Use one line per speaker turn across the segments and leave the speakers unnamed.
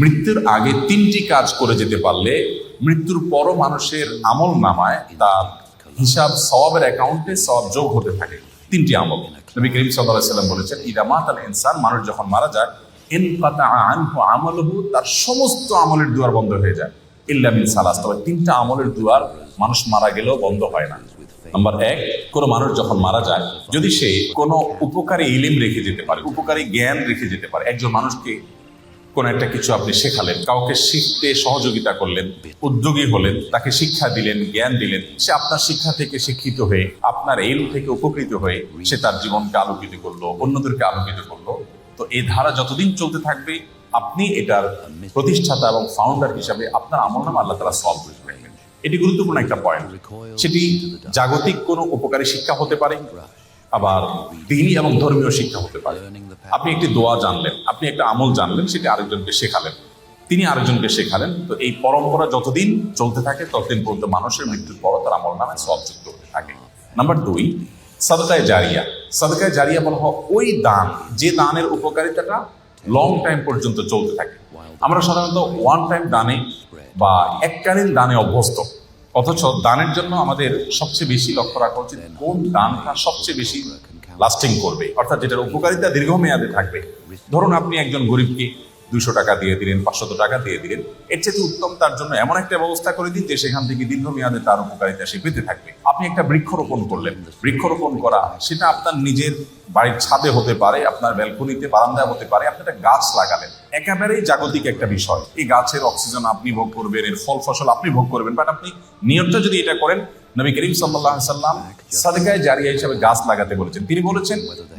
মৃত্যুর আগে তিনটি কাজ করে যেতে পারলে মৃত্যুর পরও মানুষের আমল নামায় তার হিসাব সওয়াবের অ্যাকাউন্টে সওয়াব যোগ হতে থাকে। তিনটি আমল নবী করিম সাল্লাল্লাহু আলাইহি ওয়াসাল্লাম বলেছেন, ইদা মাতাল ইনসান, মানুষ যখন মারা যায়, ইনকাতা আনহু আমালুহু, তার সমস্ত আমলের দুয়ার বন্ধ হয়ে যায়, ইল্লা মিন সালাস, তবে তিনটা আমলের দুয়ার মানুষ মারা গেলেও বন্ধ হয় না। নাম্বার এক, কোনো মানুষ যখন মারা যায়, যদি সে কোনো উপকারী ইলম রেখে যেতে পারে, উপকারী জ্ঞান রেখে যেতে পারে, একজন মানুষকে কোন একটা কিছু আপনি শেখালেন, কাউকে শিখতে সহযোগিতা করলেন, উদ্যোগী হলেন, তাকে শিক্ষা দিলেন, জ্ঞান দিলেন, সে আপনার শিক্ষা থেকে শিক্ষিত হয়ে, আপনার এলম থেকে উপকৃত হয়ে সে তার জীবনকে আলোকিত করলো, অন্যদেরকে আলোকিত করলো, তো এই ধারা যতদিন চলতে থাকবে আপনি এটার প্রতিষ্ঠাতা এবং ফাউন্ডার হিসাবে আপনার আমলনামা আল্লাহ তাআলা সওয়াব করে রাখবেন। এটি গুরুত্বপূর্ণ একটা পয়েন্ট। সেটি জাগতিক কোনো উপকারী শিক্ষা হতে পারে, আবার দ্বীনি এবং ধর্মীয় শিক্ষা হতে পারে। আপনি একটি দোয়া জানলেন, আপনি একটা আমল জানলেন, সেটি আরেকজনকে শেখালেন, তিনি আরেকজনকে শেখালেন, তো এই পরম্পরা যতদিন চলতে থাকে ততদিন পর্যন্ত মানুষের মৃত্যুর পর তার আমল নামে সওয়াব যুক্ত হতে থাকে। নাম্বার দুই, সাদকায়ে জারিয়া। সাদকায়ে জারিয়া বলা হয় ওই দান, যে দানের উপকারিতাটা লং টাইম পর্যন্ত চলতে থাকে। আমরা সাধারণত ওয়ান টাইম দানে বা এককালীন দানে অভ্যস্ত, অথচ দানের জন্য আমাদের সবচেয়ে বেশি লক্ষ্য রাখা উচিত কোন দানটা সবচেয়ে বেশি লাস্টিং করবে, অর্থাৎ যেটার উপকারিতা দীর্ঘমেয়াদে থাকবে। ধরুন আপনি একজন গরিবকে 200 টাকা দিয়ে দিলেন, 500 টাকা দিয়ে দিলেন, এর চেয়ে উত্তম তার জন্য এমন একটা ব্যবস্থা করে দিন যে সেখান থেকে দীর্ঘমেয়াদে তার উপকারিতা সে পেতে থাকবে। আপনি একটা বৃক্ষরোপণ করলেন, বৃক্ষরোপণ করা সেটা আপনার নিজের বাড়ির ছাদে হতে পারে, আপনার ব্যালকনিতে, বারান্দায় হতে পারে, আপনি একটা গাছ লাগালেন, একেবারেই জাগতিক একটা বিষয়। এই গাছের অক্সিজেন আপনি ভোগ করবেন, এর ফল ফসল আপনি ভোগ করবেন, বাট আপনি নিয়তটা যদি এটা করেন, নবী করিম সাল্লাল্লাহু আলাইহি সাল্লাম সাদকায়ে জারিয়া হিসেবে গাছ লাগাতে বলেছেন। তিনি বলেছেন,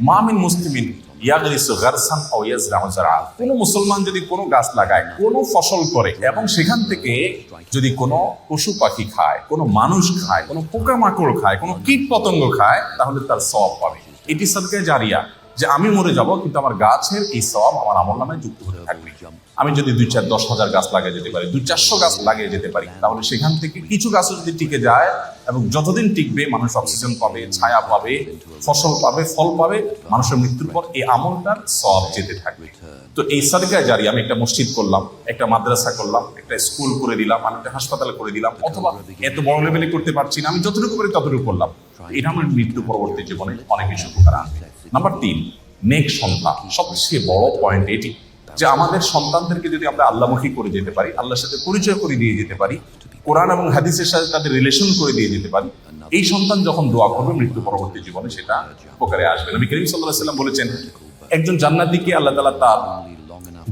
মা মিন মুসলিমিন ইয়াগরিসু গারসান আও ইয়াজরাউ যারআ, কোন মুসলমান যদি কোনো গাছ লাগায়, কোনো ফসল করে, এবং সেখান থেকে যদি কোনো পশু পাখি খায়, কোনো মানুষ খায়, কোনো পোকামাকড় খায়, কোনো কীট পতঙ্গ খায়, তাহলে তার সওয়াব পাবে। এটি সাদকায়ে জারিয়া, যে আমি মরে যাব কিন্তু আমার গাছের এই সওয়াব আমার আমলনামায় যুক্ত হতে থাকবে। আমি যদি 2-4-10,000 গাছ লাগিয়ে যেতে পারি, 200-400 গাছ লাগিয়ে যেতে পারি, তাহলে সেখান থেকে কিছু গাছ যদি টিকে যায়, এবং যতদিন টিকবে মানুষ অক্সিজেন পাবে, ছায়া পাবে, ফসল পাবে, ফল পাবে, মানুষের মৃত্যুর পর এই আমলটার সওয়াব যেতে থাকবে। তো এই সাদকায়ে জারিয়া, আমি একটা মসজিদ করলাম, একটা মাদ্রাসা করলাম, একটা স্কুল করে দিলাম, আমি একটা হাসপাতাল করে দিলাম, অথবা এত বড় লেভেলে করতে পারছি না, আমি যতটুকু পারি ততটুকু করলাম, এটা আমার মৃত্যু পরবর্তী জীবনে অনেক বেশি উপকার আনবে। নাম্বার তিন, নেক সন্তান। সবচেয়ে বড় পয়েন্ট এটি, যে আমাদের সন্তানদেরকে যদি আমরা আল্লাহমুখী করে যেতে পারি, আল্লাহর সাথে পরিচয় করে দিয়ে যেতে পারি, কোরআন এবং হাদিসের সাথে তাদের রিলেশন করে দিয়ে যেতে পারি, এই সন্তান যখন দোয়া করবে মৃত্যু পরবর্তী জীবনে সেটা উপকারে আসবে। নবী করিম সাল্লাল্লাহু আলাইহি ওয়াসাল্লাম বলেছেন, একজন জান্নাতীকে আল্লাহ তাআলা তার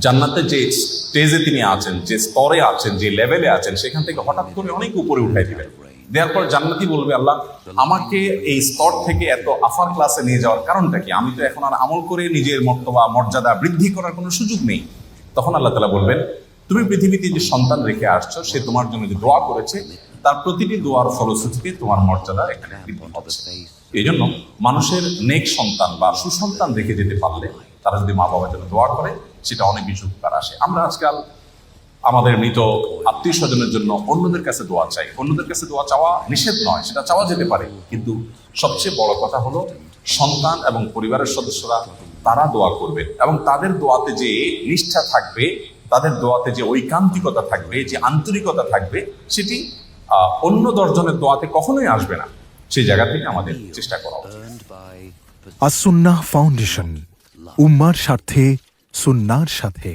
জান্নাতে যে স্টেজে তিনি আছেন, যে স্তরে আছেন, যে লেভেলে আছেন, সেখান থেকে হঠাৎ করে অনেক উপরে উঠাই দিবেন। দেওয়ার পর জান্নাতি বলবে, আল্লাহ আমাকে এই স্তর থেকে এত আফার ক্লাসে নিয়ে যাওয়ার কারণটা কি? আমি তো এখন আর আমল করে নিজের মর্তবা মর্যাদা বৃদ্ধি করার কোনো সুযোগ নেই। তখন আল্লাহ তাআলা বলবেন, তুমি পৃথিবীতে যে সন্তান রেখে আসছো, সে তোমার জন্য যে দোয়া করেছে, তার প্রতিটি দোয়ার ফলশ্রুতিতে তোমার মর্যাদা এখানে বৃদ্ধি হচ্ছে। এই জন্য মানুষের নেক সন্তান বা সুসন্তান রেখে যেতে পারলে, তারা যদি মা বাবার জন্য দোয়া করে, সেটা অনেক বেশি উপকার আসে। আমরা আজকাল আমাদের মৃত আত্মীয় স্বজনের জন্য অন্যদের কাছে দোয়া চাই। অন্যদের কাছে দোয়া চাওয়া নিষেধ নয়, সেটা চাওয়া যেতে পারে, কিন্তু সবচেয়ে বড় কথা হলো সন্তান এবং পরিবারের সদস্যরা তারা দোয়া করবে, এবং তাদের দোয়াতে যে নিষ্ঠা থাকবে, তাদের দোয়াতে যে ঐকান্তিকতা থাকবে, যে আন্তরিকতা থাকবে, সেটি অন্য 10 জনের দোয়াতে কখনোই আসবে না। সেই জায়গা থেকে আমাদের চেষ্টা করা উচিত।
আস-সুন্নাহ ফাউন্ডেশন, উম্মার স্বার্থে সুন্নাহর সাথে।